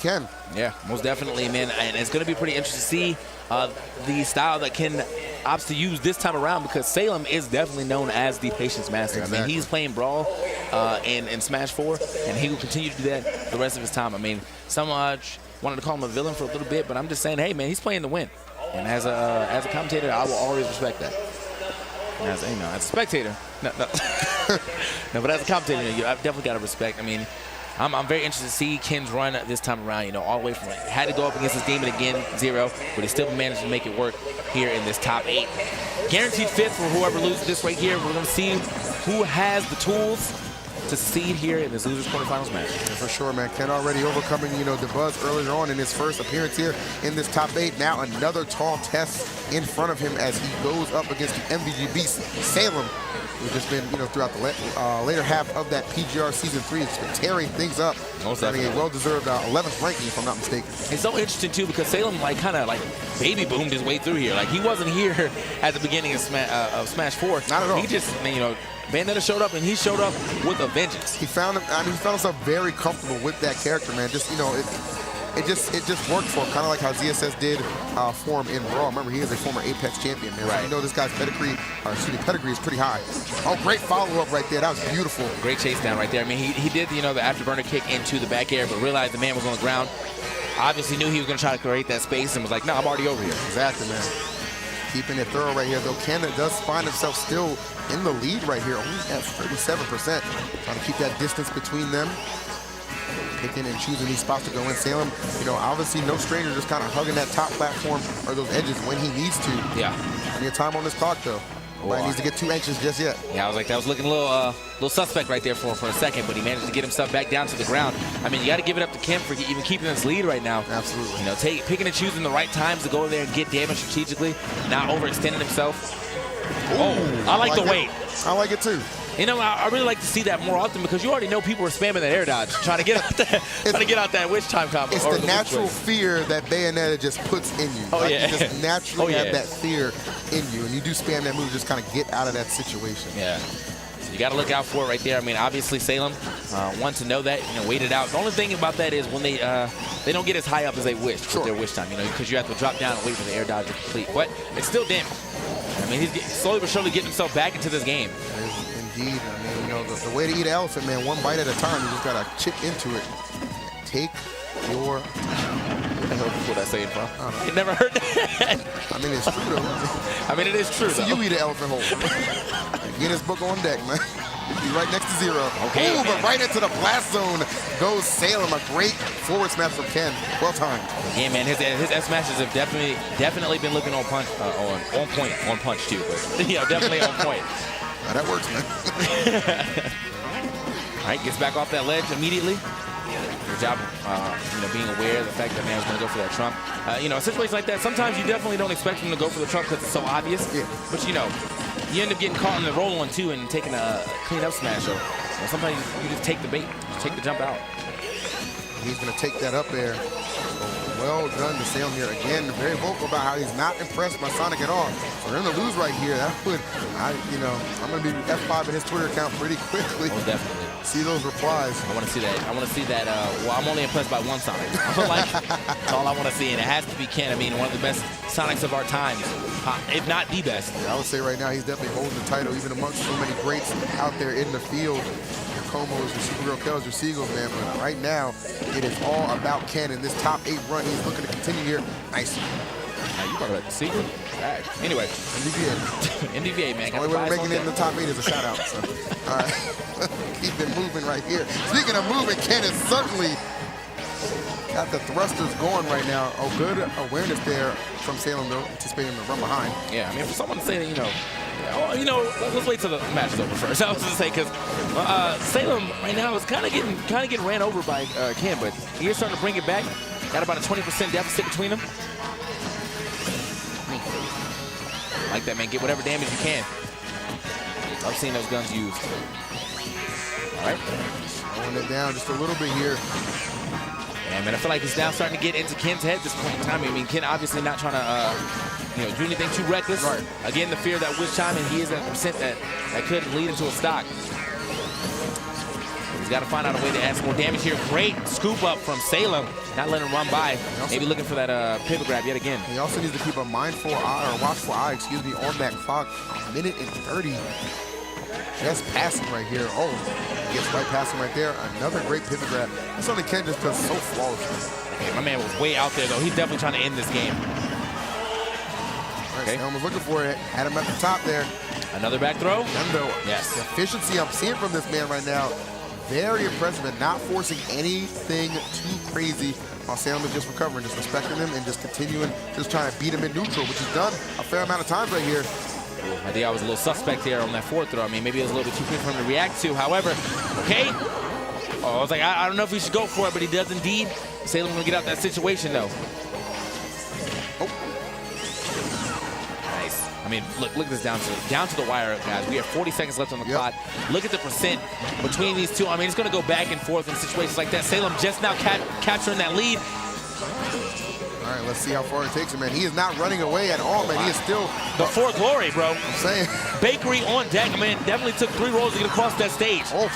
Ken. Yeah, most definitely, man. And it's going to be pretty interesting to see the style that Ken opts to use this time around, because Salem is definitely known as the patience master. Exactly. I mean, he's playing Brawl in Smash 4, and he will continue to do that for the rest of his time. I mean, some wanted to call him a villain for a little bit, but I'm just saying, hey, man, he's playing to win. And as a commentator, I will always respect that. As a spectator, no, but as a commentator, I've definitely got to respect. I mean, I'm very interested to see Ken's run this time around. All the way from had to go up against his demon again, 0, but he still managed to make it work here in this top 8. Guaranteed 5th for whoever loses this right here. We're going to see who has the tools to succeed here in this losers quarterfinals match. Yeah, for sure, man. Ken already overcoming, the buzz earlier on in his first appearance here in this top 8. Now another tall test in front of him as he goes up against the MVG beast, Salem, who's just been, throughout the later half of that PGR Season 3, it's been tearing things up. Having a well-deserved 11th ranking, if I'm not mistaken. It's so interesting, too, because Salem, kind of baby boomed his way through here. He wasn't here at the beginning of Smash 4. Not at all. He just, Bayonetta showed up, and he showed up with a vengeance. He found himself very comfortable with that character, man. Just, it just worked for him, kind of like how ZSS did for him in Raw. Remember, he is a former Apex champion, man. Right. So this guy's pedigree is pretty high. Oh, great follow-up right there. That was beautiful. Great chase down right there. I mean, he did, the afterburner kick into the back air, but realized the man was on the ground. Obviously knew he was going to try to create that space and was like, no, I'm already over here. Exactly, man. Keeping it thorough right here, though. Ken does find himself still in the lead right here, only at 37%. Trying to keep that distance between them. Picking and choosing these spots to go in. Salem, obviously no stranger, just kind of hugging that top platform or those edges when he needs to. Yeah. Plenty of time on this clock, though. Nobody needs to get too anxious just yet. Yeah, I was like, that was looking a little suspect right there for a second, but he managed to get himself back down to the ground. I mean, you got to give it up to Ken for even keeping this lead right now. Absolutely. Picking and choosing the right times to go there and get damage strategically, not overextending himself. Ooh, I like the wait. I like it too. I really like to see that more often, because you already know people are spamming that air dodge, trying to get out that witch time combo. It's the natural fear that Bayonetta just puts in you. Oh, yeah. You just naturally have that fear in you, and you do spam that move to just kind of get out of that situation. Yeah. So you got to look out for it right there. I mean, obviously Salem want to know that, wait it out. The only thing about that is when they don't get as high up as they wish with their wish time, because you have to drop down and wait for the air dodge to complete. But it's still damage. I mean, he's slowly but surely getting himself back into this game. Indeed. I mean, the way to eat an elephant, man, one bite at a time. You just got to chip into it. Take your time. Where the hell did you pull that saying from? You never heard that? I mean, it's true, though. I mean, it is true, so you eat an elephant whole. Guinness book on deck, man. Be right next to 0. Okay, ooh, but right into the blast zone goes Salem. A great forward smash from Ken. Well timed. Yeah, man, his S smashes have definitely been looking on punch, on punch too, but definitely on point. That works, man. All right, gets back off that ledge immediately. Good job, being aware of the fact that man's going to go for that trump. A situation like that, sometimes you definitely don't expect him to go for the trump because it's so obvious. Yeah. But you end up getting caught in the roll one too and taking a clean up smash. So sometimes you just take the bait, just take the jump out. He's going to take that up there. Well done to Salem here. Again, very vocal about how he's not impressed by Sonic at all. So they're going to lose right here. That would, I'm going to be F5 in his Twitter account pretty quickly. Oh, definitely. See those replies. I want to see that. I want to see that. Well, I'm only impressed by one Sonic. That's all I want to see. And it has to be Ken. I mean, one of the best Sonics of our time, if not the best. Yeah, I would say right now he's definitely holding the title, even amongst so many greats out there in the field. Your Comos, your Supergirl Kells, your Seagulls, man. But right now, it is all about Ken in this top 8 run. He's looking to continue here. Nice. You brought up the secret? Right. Anyway. NDVA. NDVA, man. Only way we're making it in the top 8 is a shout out. So. All right. Keep it moving right here. Speaking of moving, Ken is certainly got the thrusters going right now. Oh, good awareness there from Salem, though, anticipating him to run behind. Yeah, I mean, for someone to say that, let's wait till the match is over first. I was going to say, because Salem right now is kind of getting ran over by Ken, but he's starting to bring it back. Got about a 20% deficit between them. Like that, man. Get whatever damage you can. I've seen those guns used. All right. Slowing it down just a little bit here. Yeah, man, I feel like it's now starting to get into Ken's head at this point in time. I mean, Ken obviously not trying to, do anything too reckless. Right. Again, the fear of that witch time, and he is at a percent that could lead into a stock. got to find out a way to add some more damage here. Great scoop up from Salem. Not letting him run by. Maybe looking for that pivot grab yet again. He also needs to keep a mindful eye, or watchful eye, excuse me, on that clock. A minute and 30. Just passing right here. Oh, gets right past him right there. Another great pivot grab. That's only Ken just does so flawlessly. Okay, my man was way out there, though. He's definitely trying to end this game. Okay. Salem was looking for it. Had him at the top there. Another back throw? Nendo. Yes. The efficiency I'm seeing from this man right now, very impressive, and not forcing anything too crazy while Salem is just recovering, just respecting him and just continuing, just trying to beat him in neutral, which he's done a fair amount of times right here. I think I was a little suspect there on that fourth throw. I mean, maybe it was a little bit too quick for him to react to. However, okay. Oh, I was like, I don't know if he should go for it, but he does indeed. Salem gonna get out that situation, though. Oh. Nice. I mean, look at this down to the wire, guys. We have 40 seconds left on the clock. Look at the percent between these two. I mean, it's gonna go back and forth in situations like that. Salem just now capturing that lead. All right, let's see how far it takes him, man. He is not running away at all, man. He is still... The For Glory, bro. I'm saying. Bakery on deck, man. Definitely took 3 rolls to get across that stage. Oh.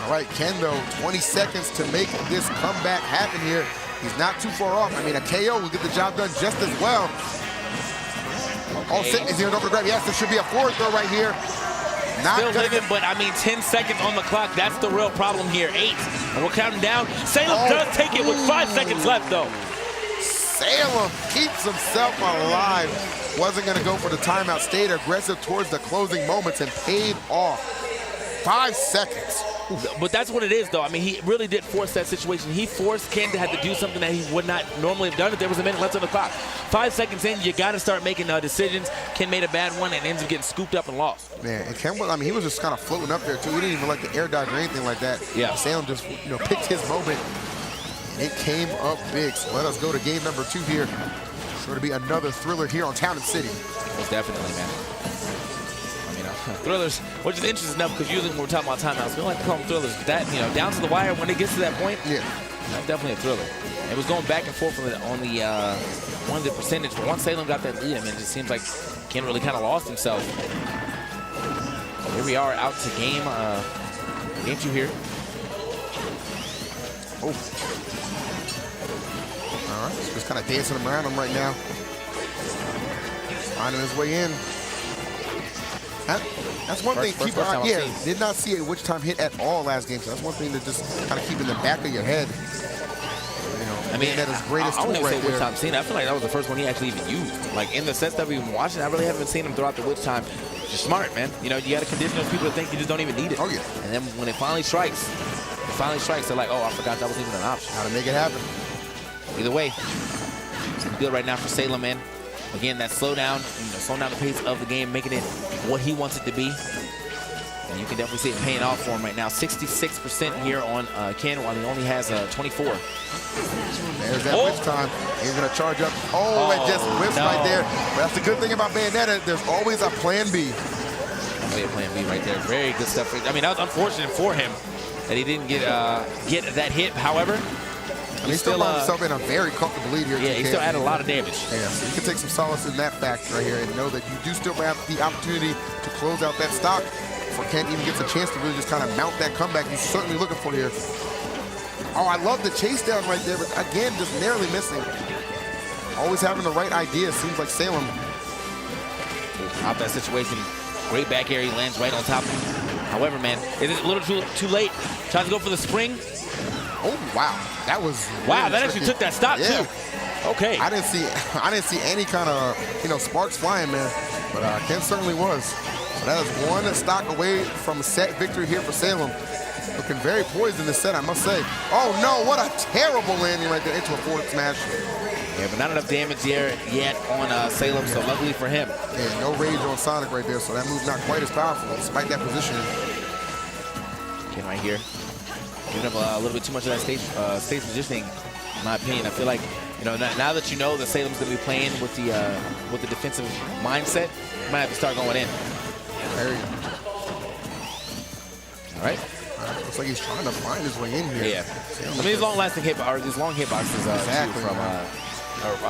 All right, Ken, though, 20 seconds to make this comeback happen here. He's not too far off. I mean, a KO will get the job done just as well. Okay. All set. Is he going to go for the grab? Yes, there should be a forward throw right here. Not still living, but I mean, 10 seconds on the clock. That's the real problem here. 8. And we're counting down. Salem does take it with 5 seconds left, though. Salem keeps himself alive. Wasn't going to go for the timeout. Stayed aggressive towards the closing moments and paid off. 5 seconds. But that's what it is, though. I mean, he really did force that situation. He forced Ken to have to do something that he would not normally have done if there was a minute left on the clock. 5 seconds in, you got to start making decisions. Ken made a bad one and ends up getting scooped up and lost. Man, and Ken, I mean, he was just kind of floating up there, too. He didn't even like the air dodge or anything like that. Yeah. Salem just, picked his moment. It came up big. So let us go to game number 2 here. Sure to be another thriller here on Town and City. Most definitely, man. I mean, thrillers, which is interesting enough because usually when we're talking about timeouts, we don't like to call them thrillers. But that, down to the wire, when it gets to that point, that's definitely a thriller. It was going back and forth on the percentage. But once Salem got that lead, I mean, it just seems like Ken really kind of lost himself. Here we are out to game 2 here. Oh. All right, just kind of dancing around him right now. Finding his way in. That's one thing. Keep an eye. Yeah, did not see a which time hit at all last game. So that's one thing to just kind of keep in the back of your head. I mean, that is greatest I tool wouldn't right say there. which time seen. I feel like that was the first one he actually even used. Like in the sense that we've been watching, I really haven't seen him throughout the which time. Just smart, man. You got to condition those people to think you just don't even need it. Oh yeah. And then when it finally strikes, they're like, oh, I forgot that wasn't even an option. How to make it happen. Either way, it's good right now for Salem, man. Again, that slow down, slowing down the pace of the game, making it what he wants it to be. And you can definitely see it paying off for him right now. 66% here on Ken, while he only has 24. There's that whiff time. He's going to charge up. Oh, it just whiffs right there. But that's the good thing about Bayonetta. There's always a plan B. Definitely a plan B right there. Very good stuff. I mean, that was unfortunate for him that he didn't get that hit. However, he still found himself in a very comfortable lead here. Yeah, he still added a lot of damage. Yeah, so you can take some solace in that fact right here and know that you do still have the opportunity to close out that stock before Ken even gets a chance to really just kind of mount that comeback he's certainly looking for here. Oh, I love the chase down right there, but again, just narrowly missing. Always having the right idea. Seems like Salem. Out that situation. Great back air. He lands right on top of him. However, man, it is a little too late. Tries to go for the spring. Oh wow, that was wow. Really that actually took that stop too. Okay. I didn't see any kind of sparks flying, man. But Ken certainly was. So that is one stock away from a set victory here for Salem. Looking very poised in this set, I must say. Oh no, what a terrible landing right there into a forward smash. Yeah, but not enough damage there yet on Salem, so luckily for him. Yeah, no rage on Sonic right there, so that move's not quite as powerful despite that positioning. Ken right here. Giving up a little bit too much of that stage positioning, in my opinion. I feel like, now that you know that Salem's going to be playing with the defensive mindset, you might have to start going in. There you go. All right. Looks like he's trying to find his way in here. Yeah. I mean, these long-lasting these long hitboxes exactly, from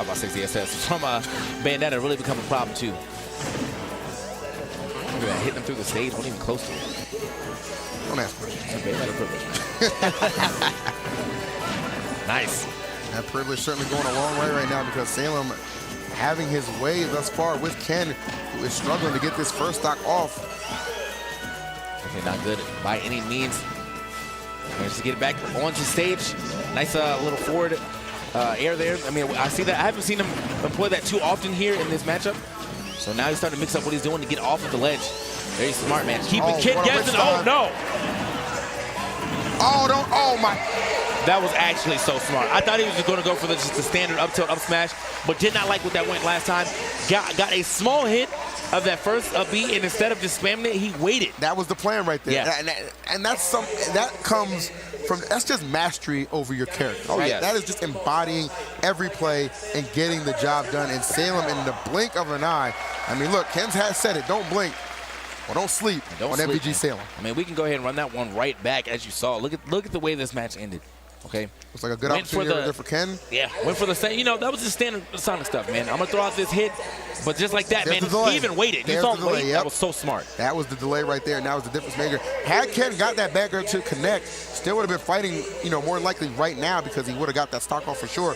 about 60 SS from Bayonetta really become a problem too. Look at that, hitting him through the stage, wasn't even close to him. Don't ask questions. Bayonetta privilege. Nice. That privilege certainly going a long way right now because Salem having his way thus far with Ken, who is struggling to get this first stock off. Okay, not good by any means. Managed to get it back onto stage. Nice little forward air there. I mean, I see that. I haven't seen him employ that too often here in this matchup. So now he's starting to mix up what he's doing to get off of the ledge. Very smart, man. Keeping Ken guessing. Oh, no. Oh, don't. Oh, my. That was actually so smart. I thought he was just going to go for just the standard up tilt, up smash, but did not like what that went last time. Got a small hit of that first up B, and instead of just spamming it, he waited. That was the plan right there. Yeah. And that's that comes from, that's just mastery over your character. Oh, right? yes. That is just embodying every play and getting the job done. And Salem, in the blink of an eye, I mean, look, Ken's has said it, don't blink. Well, don't sleep on MVG Salem. I mean, we can go ahead and run that one right back, as you saw. Look at the way this match ended. Okay. Looks like a good opportunity right there for Ken. Yeah, went for the same. You know, that was just standard Sonic stuff, man. I'm gonna throw out this hit, but just like that, There's man, he even waited. You saw him wait. Yep. That was so smart. That was the delay right there, and that was the difference maker. Had Ken got that back air to connect, still would have been fighting, you know, more likely right now because he would have got that stock off for sure.